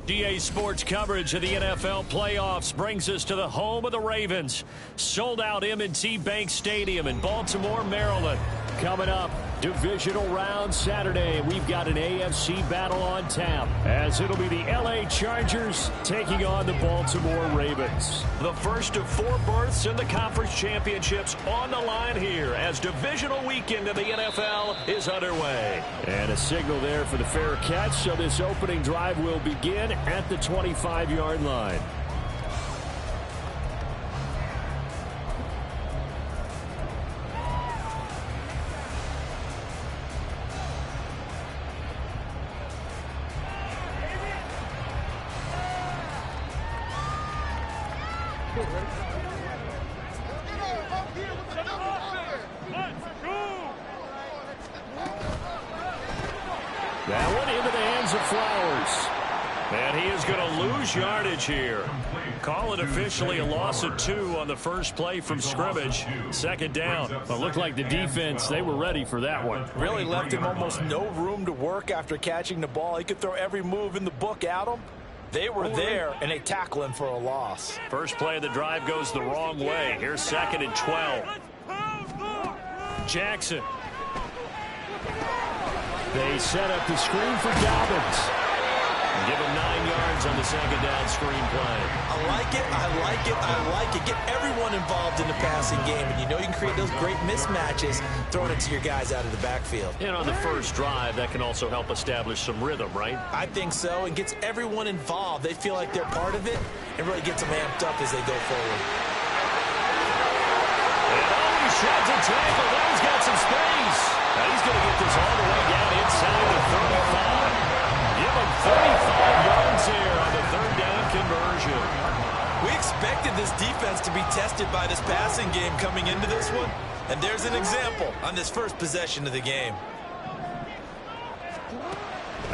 DA Sports coverage of the NFL playoffs brings us to the home of the Ravens. Sold out M&T Bank Stadium in Baltimore, Maryland. Coming up, divisional round Saturday. We've got an AFC battle on tap, as it'll be the LA Chargers taking on the Baltimore Ravens. The first of 4 berths in the conference championships on the line here as divisional weekend of the NFL is underway. And a signal there for the fair catch, so this opening drive will begin at the 25-yard line. That one into the hands of Flowers. And he is going to lose yardage here. Call it officially a loss of 2 on the first play from scrimmage. Second down. Well, it looked like the defense, they were ready for that one. Really left him almost no room to work after catching the ball. He could throw every move in the book at him. They were there, and they tackle him for a loss. First play of the drive goes the wrong way. Here's 2nd and 12. Jackson. They set up the screen for Dobbins. Give him 9 yards on the second down screen play. I like it, I like it, I like it. Get everyone involved in the passing game, and you know you can create those great mismatches throwing it to your guys out of the backfield. And on the first drive, that can also help establish some rhythm, right? I think so. It gets everyone involved. They feel like they're part of it, and really gets them amped up as they go forward. And he shreds a tackle. Now he's got some space. Now he's going to get this all the way down inside the 35. Give him 35 yards here on the third down conversion. We expected this defense to be tested by this passing game coming into this one, and there's an example on this first possession of the game.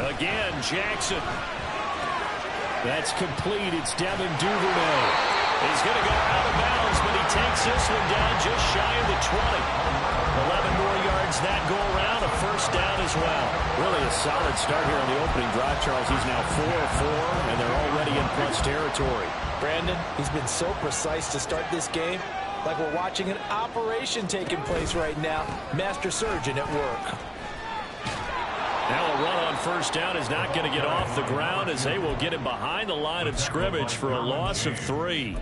Again, Jackson. That's complete. It's Devin Duvernay. He's going to go out of bounds, but he takes this one down just shy of the 20. 11 more yards that go around, a first down as well. Really a solid start here on the opening drive, Charles. He's now 4 of 4, and they're already in plus territory. Brandon, he's been so precise to start this game, like we're watching an operation taking place right now. Master surgeon at work. Now a run on first down is not going to get off the ground, as they will get him behind the line of scrimmage for a loss of 3.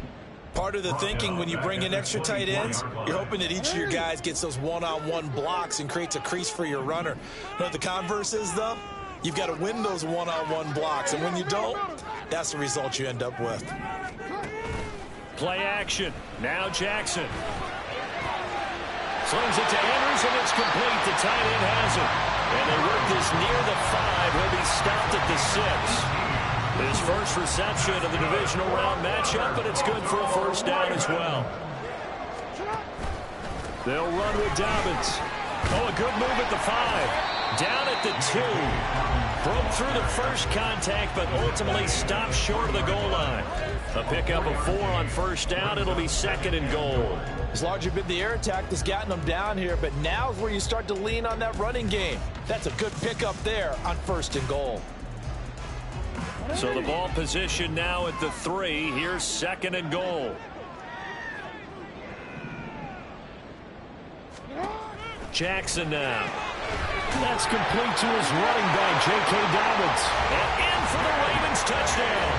Part of the thinking when you bring in extra tight ends, you're hoping that each of your guys gets those one-on-one blocks and creates a crease for your runner. You know what the converse is, though? You've got to win those one-on-one blocks, and when you don't, that's the result you end up with. Play action. Now Jackson. Slings it to Andrews, and it's complete. The tight end has it. And they work this near the 5. He'll be stopped at the 6. His first reception of the divisional round matchup, but it's good for a first down as well. They'll run with Dobbins. Oh, a good move at the 5. Down at the 2. Broke through the first contact, but ultimately stopped short of the goal line. A pickup of 4 on first down. It'll be 2nd and goal. It's largely been the air attack that's gotten them down here, but now is where you start to lean on that running game. That's a good pickup there on 1st and goal. So the ball position now at the 3. Here's 2nd and goal. Jackson now. That's complete to his running back, J.K. Dobbins. And in for the Ravens touchdown.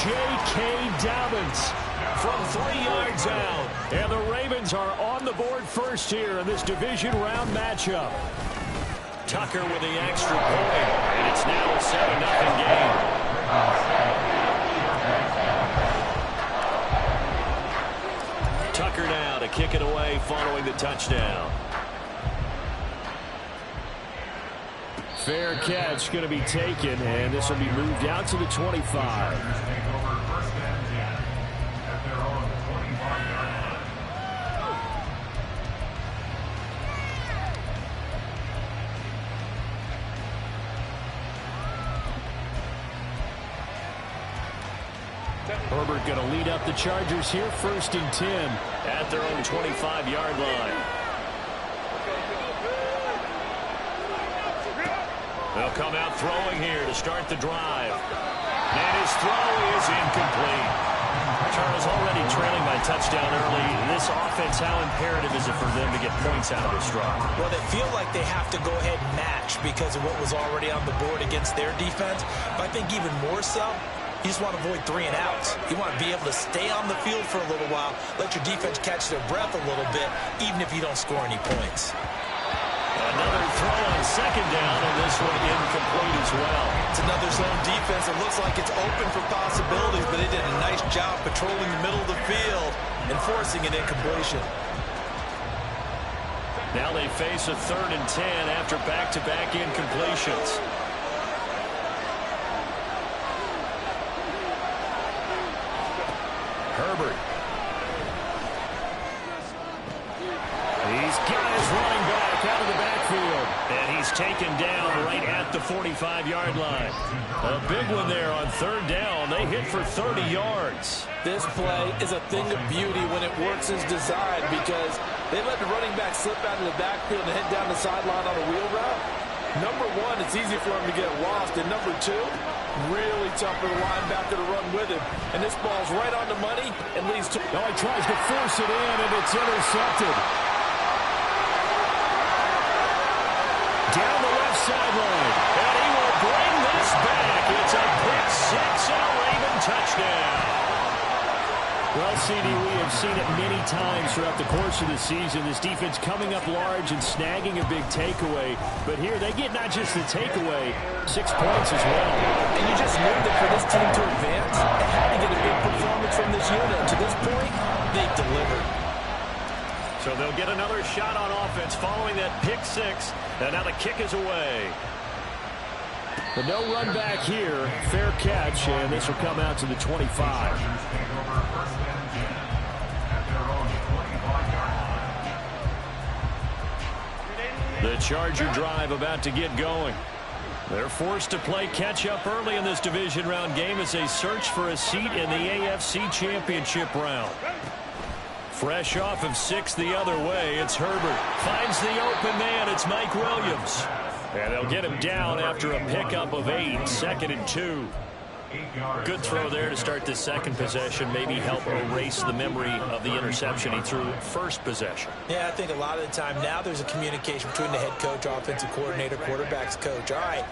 J.K. Dobbins from 3 yards out. And the Ravens are on the board first here in this division round matchup. Tucker with the extra point, and it's now a 7-0 game. Tucker now to kick it away following the touchdown. Fair catch going to be taken, and this will be moved out to the 25. Herbert going to lead up the Chargers here, 1st and 10 at their own 25-yard line. They'll come out throwing here to start the drive. And his throw is incomplete. Charles already trailing by touchdown early. This offense, how imperative is it for them to get points out of this drive? Well, they feel like they have to go ahead and match because of what was already on the board against their defense. But I think even more so, you just want to avoid 3 and outs. You want to be able to stay on the field for a little while, let your defense catch their breath a little bit, even if you don't score any points. Another throw on 2nd down, and this one incomplete as well. It's another zone defense. It looks like it's open for possibilities, but they did a nice job patrolling the middle of the field and forcing an incompletion. Now they face a 3rd and 10 after back-to-back incompletions. Herbert. He's got his running back out of the backfield. And he's taken down right at the 45-yard line. A big one there on 3rd down. They hit for 30 yards. This play is a thing of beauty when it works as designed because they let the running back slip out of the backfield and head down the sideline on a wheel route. Number one, it's easy for him to get lost. And number two, really tough for the linebacker to run with him. And this ball's right on the money and leads to... Oh, he tries to force it in, and it's intercepted. Down the left sideline. And he will bring this back. It's a pick 6 and a Raven touchdown. Well, CD, we have seen it many times throughout the course of the season. This defense coming up large and snagging a big takeaway. But here they get not just the takeaway, 6 points as well. And you just knew that for this team to advance, they had to get a big performance from this unit. To this point, they've delivered. So they'll get another shot on offense following that pick 6. And now the kick is away. But no run back here. Fair catch, and this will come out to the 25. The Charger drive about to get going. They're forced to play catch-up early in this division round game as they search for a seat in the AFC Championship round. Fresh off of 6 the other way, it's Herbert. Finds the open man, it's Mike Williams. And they'll get him down after a pickup of 8, 2nd and 2. Good throw there to start the second possession. Maybe help erase the memory of the interception he threw first possession. Yeah, I think a lot of the time now there's a communication between the head coach, offensive coordinator, quarterback's coach. All right,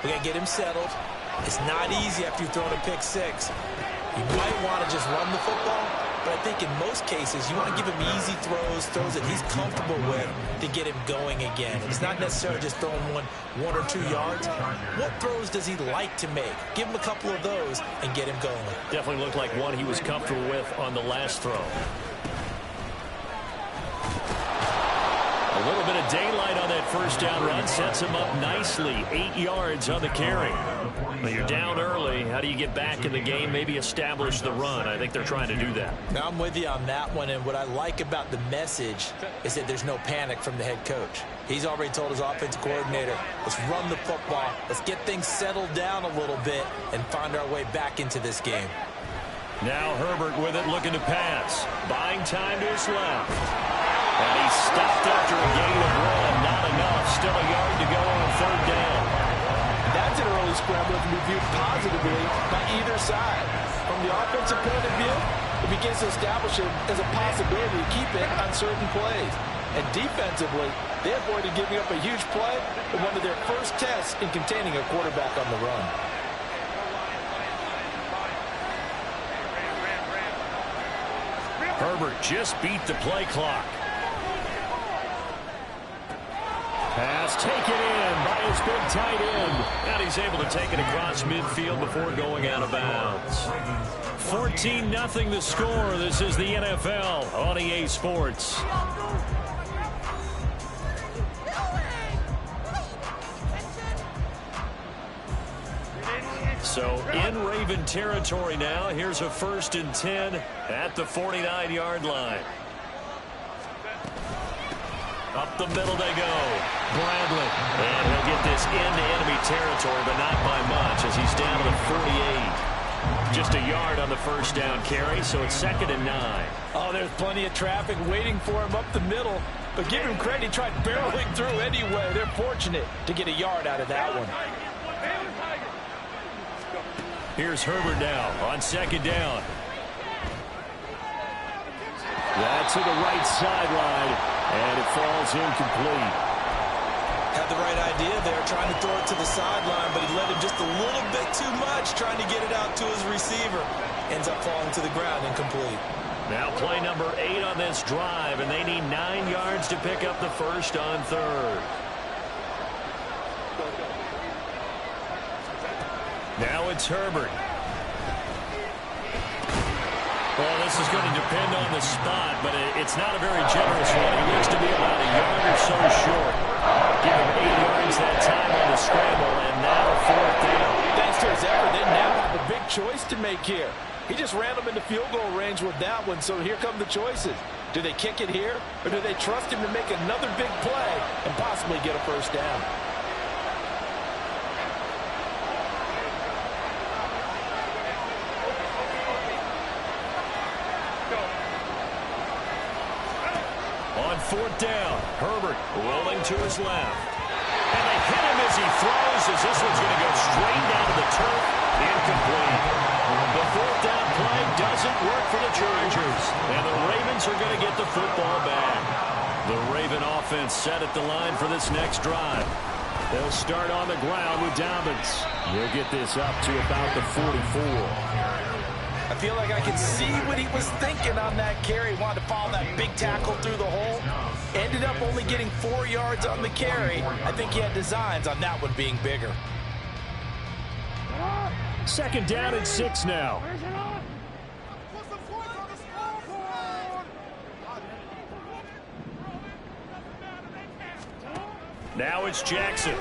we got to get him settled. It's not easy after you've thrown a pick 6. You might want to just run the football, but I think in most cases you want to give him easy throws that he's comfortable with to get him going again. It's not necessarily just throwing one or 2 yards. What throws does he like to make? Give him a couple of those and get him going. Definitely looked like one he was comfortable with on the last throw. A little bit of daylight on that first down run sets him up nicely. 8 yards on the carry. Well, you're down early. How do you get back in the game? Maybe establish the run. I think they're trying to do that. Now I'm with you on that one, and what I like about the message is that there's no panic from the head coach. He's already told his offensive coordinator, let's run the football, let's get things settled down a little bit and find our way back into this game. Now Herbert with it, looking to pass. Buying time to his left. And he stopped after a gain of 1. Not enough. Still a yard to go on 3rd down. That's an early scramble that can be viewed positively by either side. From the offensive point of view, it begins to establish it as a possibility to keep it on certain plays. And defensively, they avoided giving up a huge play in one of their first tests in containing a quarterback on the run. Herbert just beat the play clock. Pass taken in by his big tight end. And he's able to take it across midfield before going out of bounds. 14-0 the score. This is the NFL on EA Sports. So in Raven territory now. Here's a 1st and 10 at the 49-yard line. Up the middle they go. Bradley. And he'll get this into enemy territory, but not by much as he's down to the 48. Just a yard on the first down carry, so it's 2nd and 9. Oh, there's plenty of traffic waiting for him up the middle. But give him credit, he tried barreling through anyway. They're fortunate to get a yard out of that one. Here's Herbert now on 2nd down. That's to the right sideline, and it falls incomplete. Had the right idea there, trying to throw it to the sideline, but he let him just a little bit too much, trying to get it out to his receiver. Ends up falling to the ground, incomplete. Now play number 8 on this drive, and they need 9 yards to pick up the first on 3rd. Now it's Herbert. Well, this is going to depend on the spot, but it's not a very generous one. He looks to be about a yard or so short. Give him 8 yards that time on the scramble, and now 4th down. Thanks to his effort, they now have a big choice to make here. He just ran them into field goal range with that one, so here come the choices. Do they kick it here, or do they trust him to make another big play and possibly get a first down? On 4th down, Herbert rolling to his left. And they hit him as he throws, as this one's going to go straight down to the turf. Incomplete. The 4th down play doesn't work for the Chargers. And the Ravens are going to get the football back. The Raven offense set at the line for this next drive. They'll start on the ground with Dobbins. He'll get this up to about the 44. I feel like I can see what he was thinking on that carry. Wanted to follow that big tackle through the hole. Ended up only getting 4 yards on the carry. I think he had designs on that one being bigger. 2nd down and 6 now. Now it's Jackson.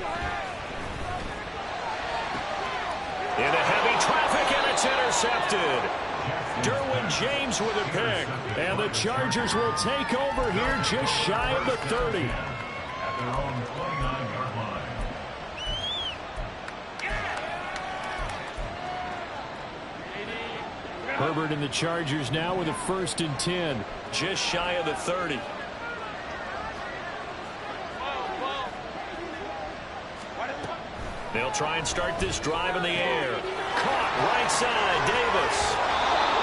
Into heavy traffic, and it's intercepted. Derwin James with a pick. And the Chargers will take over here just shy of the 30. Herbert and the Chargers now with a 1st and 10. Just shy of the 30. They'll try and start this drive in the air. Caught right side, Davis.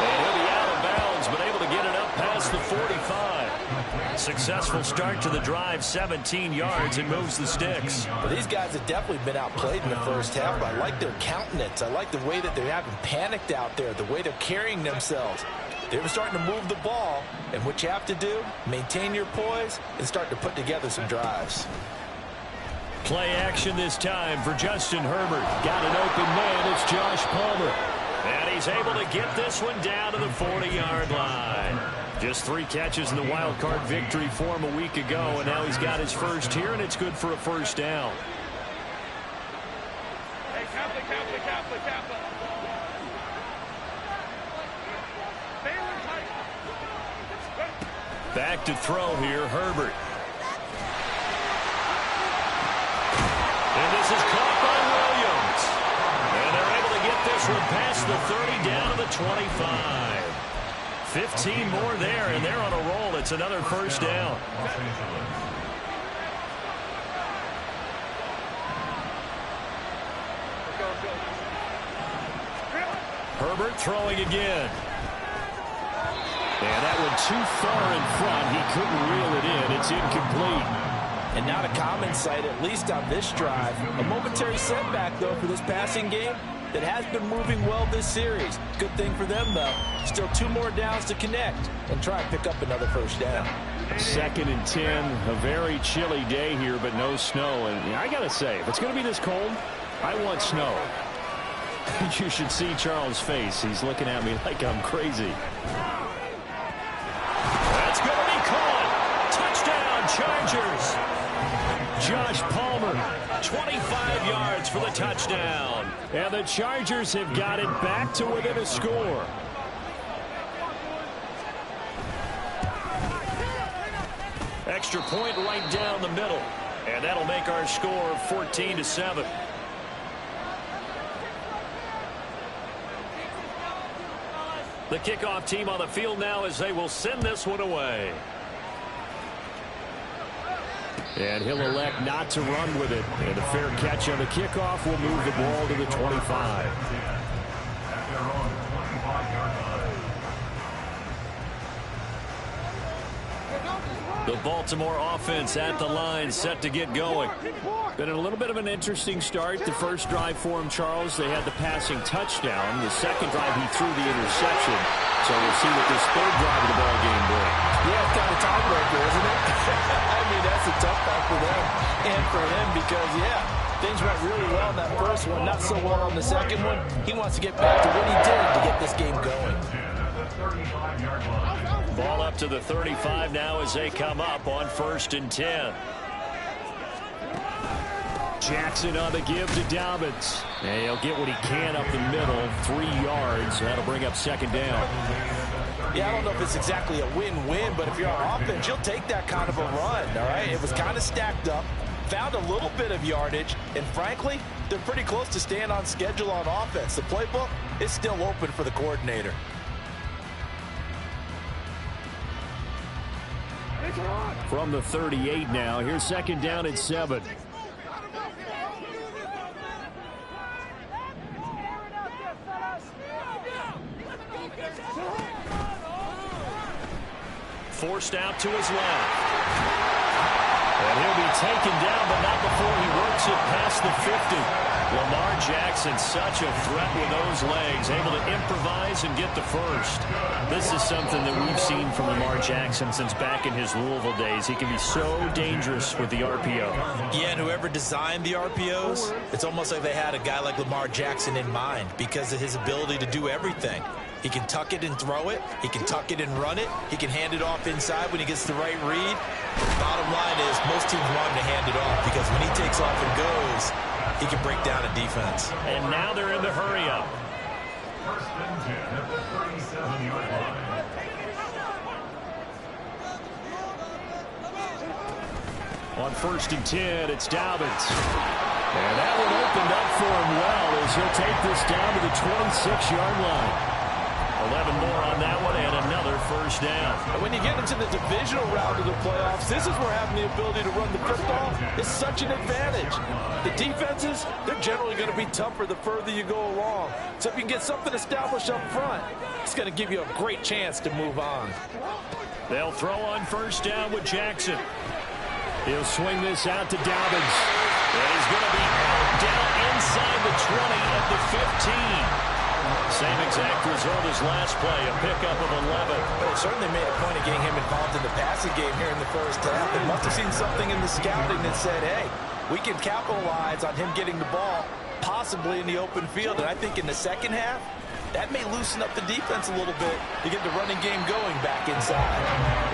And he'll be out of bounds, but able to get it up past the 45. Successful start to the drive, 17 yards, and moves the sticks. Well, these guys have definitely been outplayed in the first half, but I like their countenance. I like the way that they're having panicked out there, the way they're carrying themselves. They're starting to move the ball, and what you have to do, maintain your poise and start to put together some drives. Play action this time for Justin Herbert. Got an open man. It's Josh Palmer. And he's able to get this one down to the 40-yard line. Just 3 catches in the wild card victory for him a week ago, and now he's got his first here, and it's good for a first down. Hey, Kaplan. Back to throw here, Herbert. And this is caught by Williams. And they're able to get this one past the 30 down to the 25. 15 more there, and they're on a roll. It's another first down. Herbert throwing again. And that one too far in front. He couldn't reel it in. It's incomplete. And not a common sight, at least on this drive. A momentary setback, though, for this passing game that has been moving well this series. Good thing for them, though. Still 2 more downs to connect and try and pick up another first down. 2nd and 10. A very chilly day here, but no snow. And I got to say, if it's going to be this cold, I want snow. You should see Charles' face. He's looking at me like I'm crazy. That's going to be caught. Touchdown, Chargers. Josh Palmer 25 yards for the touchdown. And the Chargers have got it back to within a score. Extra point right down the middle. And that'll make our score 14-7. The kickoff team on the field now as they will send this one away. And he'll elect not to run with it. And a fair catch on the kickoff will move the ball to the 25. The Baltimore offense at the line, set to get going. Been a little bit of an interesting start. The first drive for him, Charles, they had the passing touchdown. The second drive, he threw the interception. So we'll see what this third drive of the ball game brings. Yeah, it's kind of tiebreaker, isn't it? I mean, that's a tough one for them and for him because, yeah, things went really well in that first one, not so well on the second one. He wants to get back to what he did to get this game going. Ball up to the 35 now as they come up on 1st and 10. Jackson on the give to Dobbins. And he'll get what he can up the middle, 3 yards. That'll bring up 2nd down. Yeah, I don't know if it's exactly a win-win, but if you're on offense, you'll take that kind of a run, all right? It was kind of stacked up, found a little bit of yardage, and frankly, they're pretty close to staying on schedule on offense. The playbook is still open for the coordinator. From the 38 now, here's 2nd down and 7. Forced out to his left. And he'll be taken down, but not before he works it past the 50. Lamar Jackson, such a threat with those legs, able to improvise and get the first. This is something that we've seen from Lamar Jackson since back in his Louisville days. He can be so dangerous with the RPO. Yeah, and whoever designed the RPOs, it's almost like they had a guy like Lamar Jackson in mind because of his ability to do everything. He can tuck it and throw it. He can tuck it and run it. He can hand it off inside when he gets the right read. Bottom line is most teams want him to hand it off because when he takes off and goes, he can break down a defense. And now they're in the hurry-up. On 1st and 10, it's Dobbins. And that one opened up for him well as he'll take this down to the 26-yard line. 11 more on that one and another 1st down. And when you get into the divisional round of the playoffs, this is where having the ability to run the football is such an advantage. The defenses, they're generally going to be tougher the further you go along. So if you can get something established up front, it's going to give you a great chance to move on. They'll throw on 1st down with Jackson. He'll swing this out to Dobbins. And he's going to be out down inside the 20 at the 15. Same exact result as last play, a pickup of 11. Well, it certainly made a point of getting him involved in the passing game here in the first half. They must have seen something in the scouting that said, hey, we can capitalize on him getting the ball possibly in the open field. And I think in the second half, that may loosen up the defense a little bit to get the running game going back inside.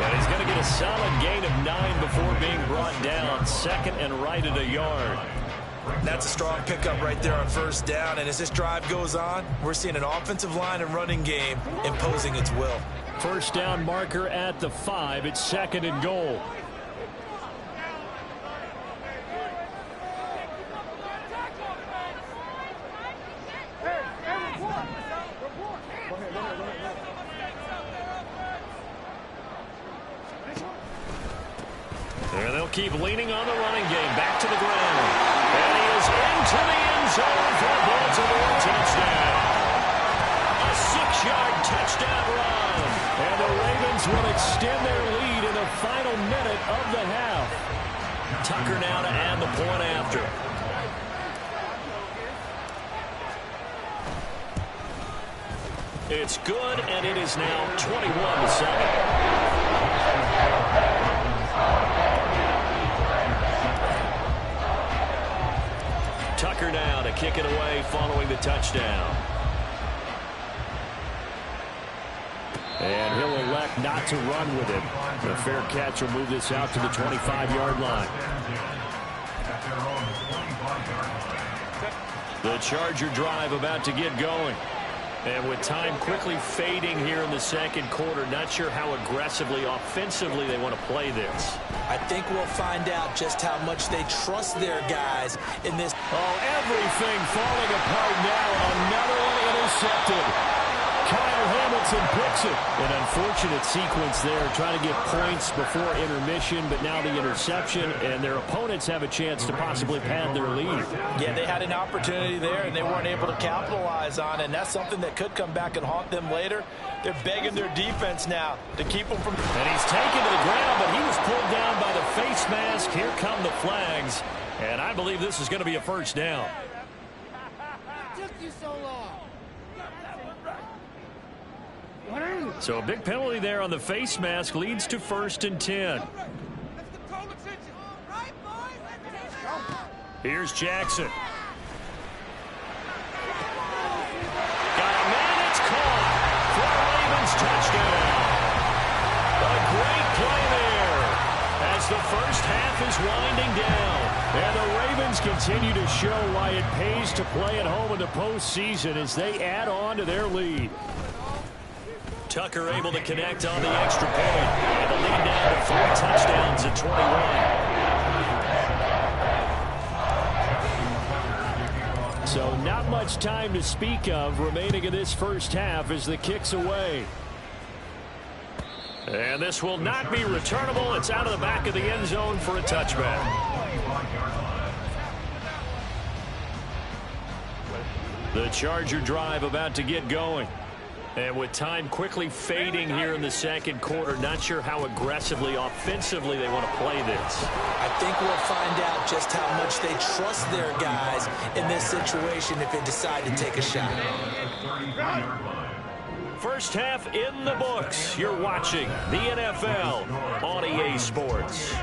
And he's going to get a solid gain of 9 before being brought down. 2nd and right at a yard. That's a strong pickup right there on 1st down. And as this drive goes on, we're seeing an offensive line and running game imposing its will. 1st down marker at the 5. It's 2nd and goal. There they'll keep leaning on the running game. Back to the ground. And he is into the end zone for a Baltimore touchdown. A 6-yard touchdown run. And the Ravens will extend their lead in the final minute of the half. Tucker now to add the point after. It's good, and it is now 21-7. Tucker now to kick it away following the touchdown. And he'll elect not to run with it. A fair catch will move this out to the 25-yard line. The Charger drive about to get going. And with time quickly fading here in the second quarter, not sure how aggressively, offensively they want to play this. I think we'll find out just how much they trust their guys in this. Oh, everything falling apart now. Another one intercepted. Kyle Hamilton picks it. An unfortunate sequence there, trying to get points before intermission, but now the interception, and their opponents have a chance to possibly pad their lead. Yeah, they had an opportunity there, and they weren't able to capitalize on it, and that's something that could come back and haunt them later. They're begging their defense now to keep them from... And he's taken to the ground, but he was pulled down by the face mask. Here come the flags, and I believe this is going to be a first down. It took you so long. So a big penalty there on the face mask leads to 1st and 10. Here's Jackson. Got a man, it's caught for a Ravens touchdown. A great play there as the first half is winding down. And the Ravens continue to show why it pays to play at home in the postseason as they add on to their lead. Tucker able to connect on the extra point. And the lead down to 3 touchdowns at 21. So not much time to speak of remaining in this first half as the kick's away. And this will not be returnable. It's out of the back of the end zone for a touchback. The Charger drive about to get going. And with time quickly fading here in the second quarter, not sure how aggressively, offensively they want to play this. I think we'll find out just how much they trust their guys in this situation if they decide to take a shot. First half in the books. You're watching the NFL on EA Sports.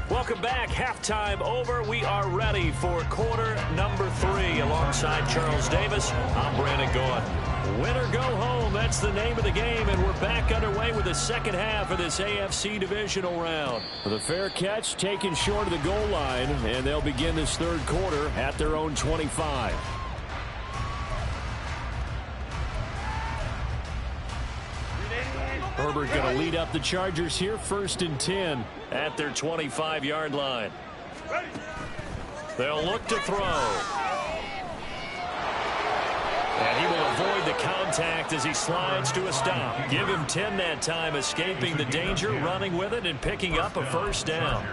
Welcome back. Halftime over. We are ready for quarter number 3. Alongside Charles Davis, I'm Brandon Gaudin. Win or go home, that's the name of the game, and we're back underway with the second half of this AFC Divisional round. The fair catch taken short of the goal line, and they'll begin this third quarter at their own 25. Herbert going to lead up the Chargers here, 1st and 10 at their 25-yard line. They'll look to throw. And he will avoid the contact as he slides to a stop. Give him 10 that time, escaping the danger, running with it, and picking up a first down.